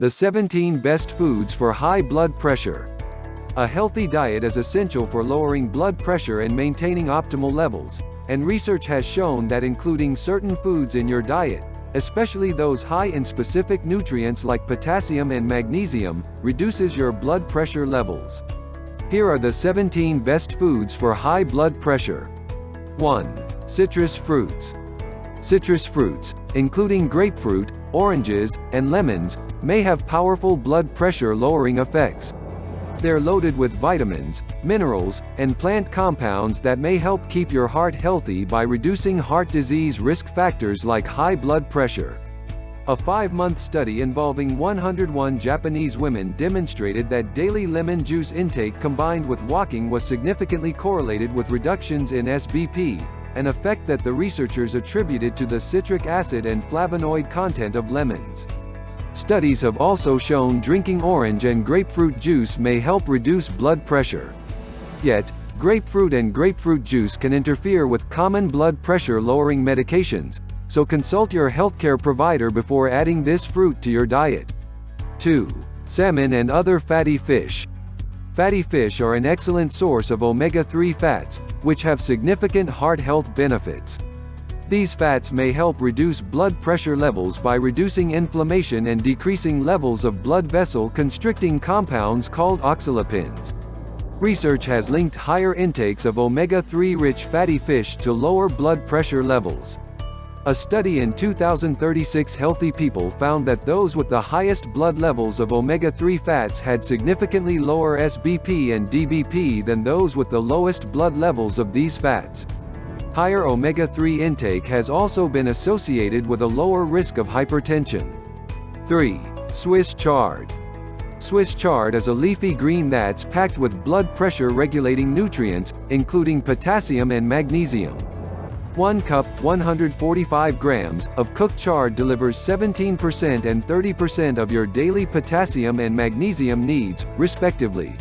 The 17 best foods for high blood pressure. A healthy diet is essential for lowering blood pressure and maintaining optimal levels, and research has shown that including certain foods in your diet, especially those high in specific nutrients like potassium and magnesium, reduces your blood pressure levels. Here are the 17 best foods for high blood pressure. 1. Citrus fruits. Citrus fruits, including grapefruit, oranges, and lemons, may have powerful blood pressure lowering effects. They're loaded with vitamins, minerals, and plant compounds that may help keep your heart healthy by reducing heart disease risk factors like high blood pressure. A 5-month study involving 101 Japanese women demonstrated that daily lemon juice intake combined with walking was significantly correlated with reductions in SBP, an effect that the researchers attributed to the citric acid and flavonoid content of lemons. Studies have also shown drinking orange and grapefruit juice may help reduce blood pressure. Yet, grapefruit and grapefruit juice can interfere with common blood pressure lowering medications, so consult your healthcare provider before adding this fruit to your diet. 2. Salmon and other fatty fish. Fatty fish are an excellent source of omega-3 fats, which have significant heart health benefits. These fats may help reduce blood pressure levels by reducing inflammation and decreasing levels of blood vessel constricting compounds called oxalipins. Research has linked higher intakes of omega-3 rich fatty fish to lower blood pressure levels. A study in 2036 healthy people found that those with the highest blood levels of omega-3 fats had significantly lower SBP and DBP than those with the lowest blood levels of these fats. Higher omega-3 intake has also been associated with a lower risk of hypertension. 3. Swiss chard. Swiss chard is a leafy green that's packed with blood pressure regulating nutrients, including potassium and magnesium. 1 cup, 145 grams, of cooked chard delivers 17% and 30% of your daily potassium and magnesium needs, respectively.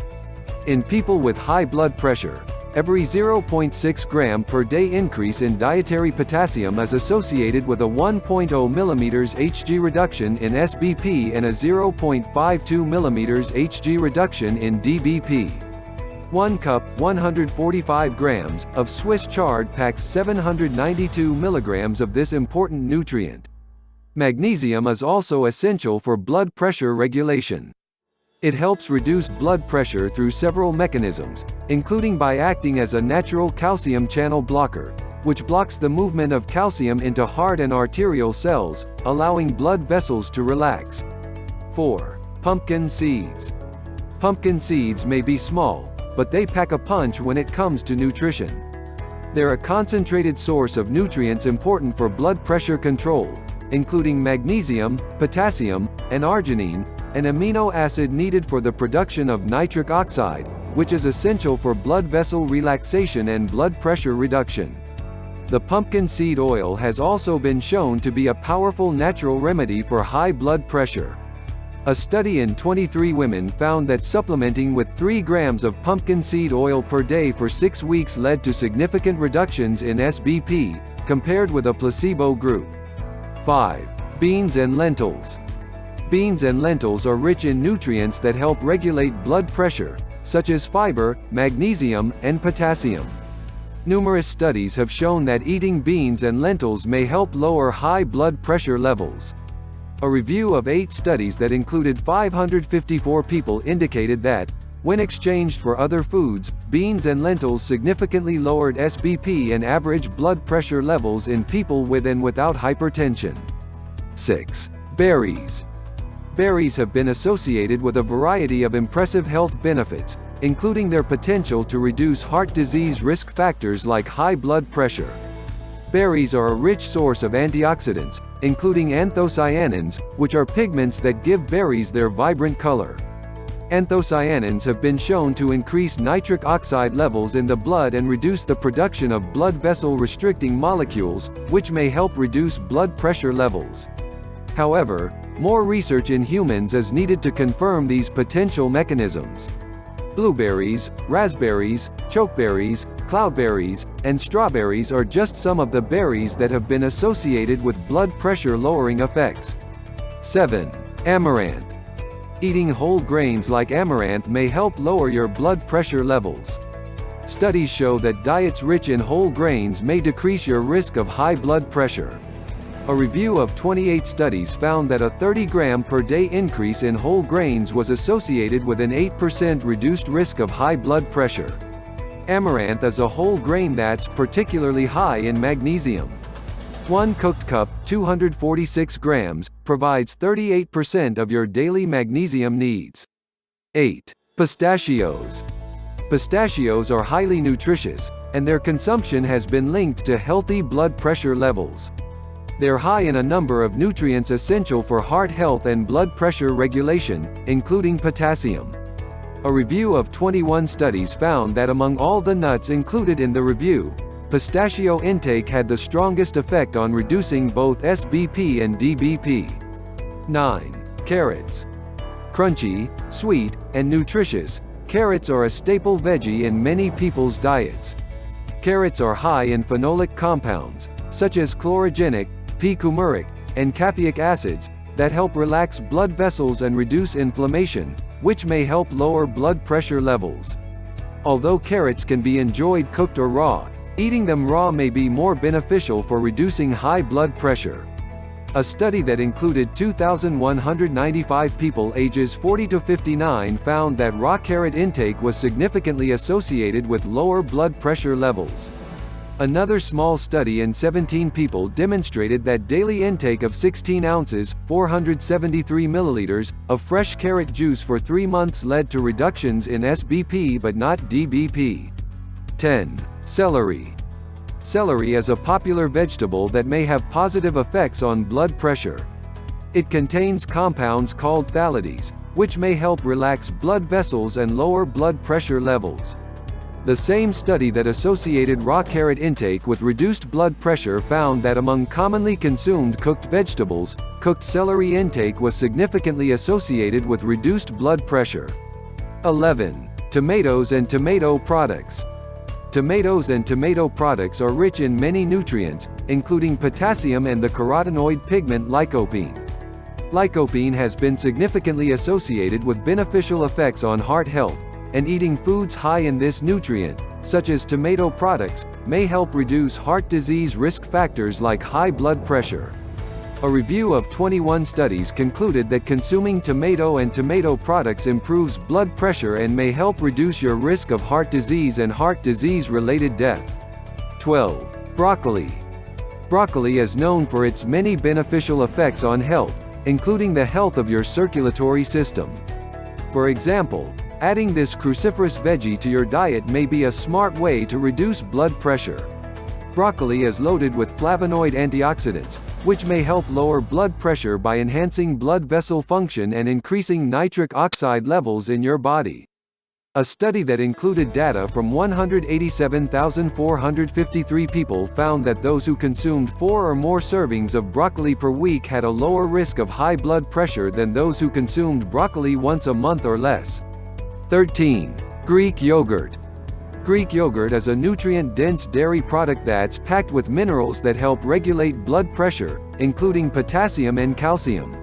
In people with high blood pressure, every 0.6 gram per day increase in dietary potassium is associated with a 1.0 mm Hg reduction in SBP and a 0.52 mm Hg reduction in DBP. 1 cup, 145 grams, of Swiss chard packs 792 milligrams of this important nutrient. Magnesium is also essential for blood pressure regulation. It helps reduce blood pressure through several mechanisms, including by acting as a natural calcium channel blocker, which blocks the movement of calcium into heart and arterial cells, allowing blood vessels to relax. 4. Pumpkin seeds. Pumpkin seeds may be small, but they pack a punch when it comes to nutrition. They're a concentrated source of nutrients important for blood pressure control, including magnesium, potassium, and arginine, an amino acid needed for the production of nitric oxide, which is essential for blood vessel relaxation and blood pressure reduction. The pumpkin seed oil has also been shown to be a powerful natural remedy for high blood pressure. A study in 23 women found that supplementing with 3 grams of pumpkin seed oil per day for 6 weeks led to significant reductions in SBP, compared with a placebo group. 5. Beans and lentils. Beans and lentils are rich in nutrients that help regulate blood pressure, such as fiber, magnesium, and potassium. Numerous studies have shown that eating beans and lentils may help lower high blood pressure levels. A review of 8 studies that included 554 people indicated that, when exchanged for other foods, beans and lentils significantly lowered SBP and average blood pressure levels in people with and without hypertension. 6. Berries. Berries have been associated with a variety of impressive health benefits, including their potential to reduce heart disease risk factors like high blood pressure. Berries are a rich source of antioxidants, including anthocyanins, which are pigments that give berries their vibrant color. Anthocyanins have been shown to increase nitric oxide levels in the blood and reduce the production of blood vessel restricting molecules, which may help reduce blood pressure levels. However, more research in humans is needed to confirm these potential mechanisms. Blueberries, raspberries, chokeberries, cloudberries, and strawberries are just some of the berries that have been associated with blood pressure lowering effects. 7. Amaranth. Eating whole grains like amaranth may help lower your blood pressure levels. Studies show that diets rich in whole grains may decrease your risk of high blood pressure. A review of 28 studies found that a 30-gram per day increase in whole grains was associated with an 8% reduced risk of high blood pressure. Amaranth is a whole grain that's particularly high in magnesium. One cooked cup, 246 grams, provides 38% of your daily magnesium needs. 8. Pistachios. Pistachios are highly nutritious, and their consumption has been linked to healthy blood pressure levels. They're high in a number of nutrients essential for heart health and blood pressure regulation, including potassium. A review of 21 studies found that among all the nuts included in the review, pistachio intake had the strongest effect on reducing both SBP and DBP. 9. Carrots. Crunchy, sweet, and nutritious, carrots are a staple veggie in many people's diets. Carrots are high in phenolic compounds, such as chlorogenic, p-coumaric, and caffeic acids, that help relax blood vessels and reduce inflammation, which may help lower blood pressure levels. Although carrots can be enjoyed cooked or raw, eating them raw may be more beneficial for reducing high blood pressure. A study that included 2,195 people ages 40 to 59 found that raw carrot intake was significantly associated with lower blood pressure levels. Another small study in 17 people demonstrated that daily intake of 16 ounces, 473 milliliters, of fresh carrot juice for 3 months led to reductions in SBP but not DBP. 10. Celery. Celery is a popular vegetable that may have positive effects on blood pressure. It contains compounds called phthalides, which may help relax blood vessels and lower blood pressure levels. The same study that associated raw carrot intake with reduced blood pressure found that among commonly consumed cooked vegetables, cooked celery intake was significantly associated with reduced blood pressure. 11. Tomatoes and tomato products. Tomatoes and tomato products are rich in many nutrients, including potassium and the carotenoid pigment lycopene. Lycopene has been significantly associated with beneficial effects on heart health, and eating foods high in this nutrient, such as tomato products, may help reduce heart disease risk factors like high blood pressure. A review of 21 studies concluded that consuming tomato and tomato products improves blood pressure and may help reduce your risk of heart disease and heart disease-related death. 12. Broccoli. Broccoli is known for its many beneficial effects on health, including the health of your circulatory system. For example, adding this cruciferous veggie to your diet may be a smart way to reduce blood pressure. Broccoli is loaded with flavonoid antioxidants, which may help lower blood pressure by enhancing blood vessel function and increasing nitric oxide levels in your body. A study that included data from 187,453 people found that those who consumed 4 or more servings of broccoli per week had a lower risk of high blood pressure than those who consumed broccoli once a month or less. 13. Greek yogurt. Greek yogurt is a nutrient-dense dairy product that's packed with minerals that help regulate blood pressure, including potassium and calcium.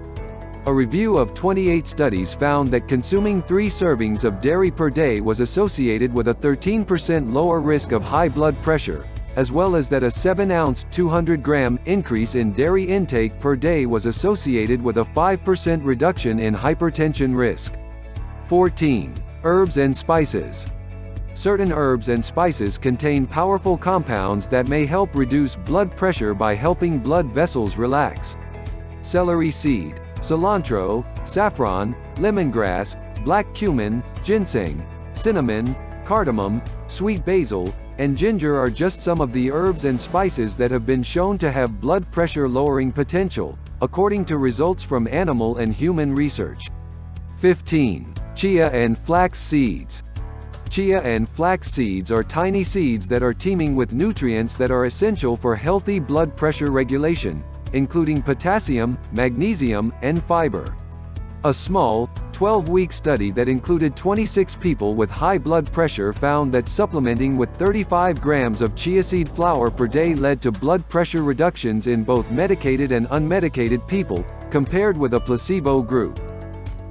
A review of 28 studies found that consuming 3 servings of dairy per day was associated with a 13% lower risk of high blood pressure, as well as that a 7-ounce 200-gram increase in dairy intake per day was associated with a 5% reduction in hypertension risk. 14. Herbs and spices. Certain herbs and spices contain powerful compounds that may help reduce blood pressure by helping blood vessels relax. Celery seed, cilantro, saffron, lemongrass, black cumin, ginseng, cinnamon, cardamom, sweet basil, and ginger are just some of the herbs and spices that have been shown to have blood pressure lowering potential, according to results from animal and human research. 15. Chia and flax seeds. Chia and flax seeds are tiny seeds that are teeming with nutrients that are essential for healthy blood pressure regulation, including potassium, magnesium, and fiber. A small, 12-week study that included 26 people with high blood pressure found that supplementing with 35 grams of chia seed flour per day led to blood pressure reductions in both medicated and unmedicated people, compared with a placebo group.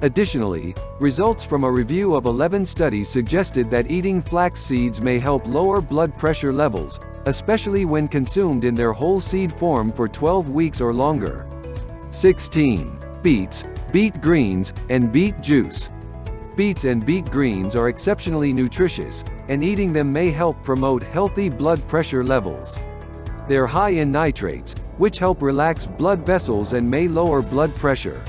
Additionally, results from a review of 11 studies suggested that eating flax seeds may help lower blood pressure levels, especially when consumed in their whole seed form for 12 weeks or longer. 16. Beets, beet greens, and beet juice. Beets and beet greens are exceptionally nutritious, and eating them may help promote healthy blood pressure levels. They're high in nitrates, which help relax blood vessels and may lower blood pressure.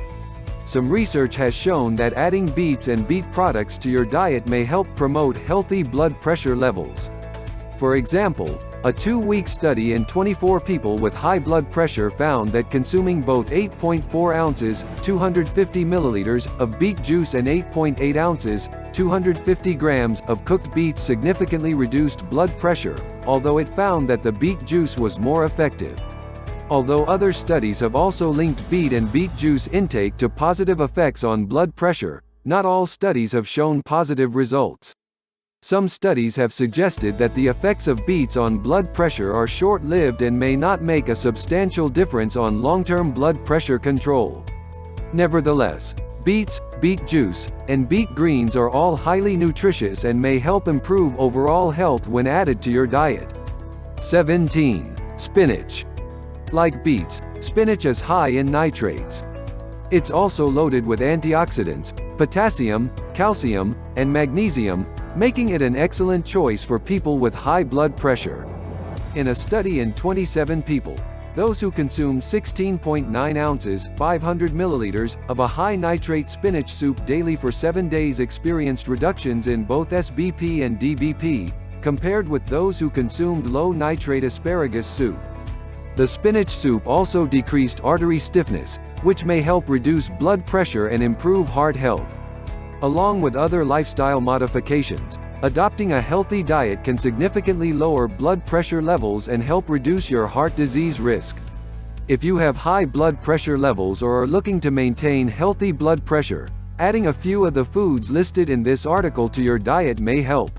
Some research has shown that adding beets and beet products to your diet may help promote healthy blood pressure levels. For example, a 2-week study in 24 people with high blood pressure found that consuming both 8.4 ounces, 250 milliliters, of beet juice and 8.8 ounces, 250 grams, of cooked beets significantly reduced blood pressure, although it found that the beet juice was more effective. Although other studies have also linked beet and beet juice intake to positive effects on blood pressure, not all studies have shown positive results. Some studies have suggested that the effects of beets on blood pressure are short-lived and may not make a substantial difference on long-term blood pressure control. Nevertheless, beets, beet juice, and beet greens are all highly nutritious and may help improve overall health when added to your diet. 17. Spinach. Like beets, spinach is high in nitrates. It's also loaded with antioxidants, potassium, calcium, and magnesium, making it an excellent choice for people with high blood pressure. In a study in 27 people, those who consumed 16.9 ounces, 500 milliliters, of a high nitrate spinach soup daily for 7 days experienced reductions in both SBP and DBP, compared with those who consumed low nitrate asparagus soup. The spinach soup also decreased artery stiffness, which may help reduce blood pressure and improve heart health. Along with other lifestyle modifications, adopting a healthy diet can significantly lower blood pressure levels and help reduce your heart disease risk. If you have high blood pressure levels or are looking to maintain healthy blood pressure, adding a few of the foods listed in this article to your diet may help.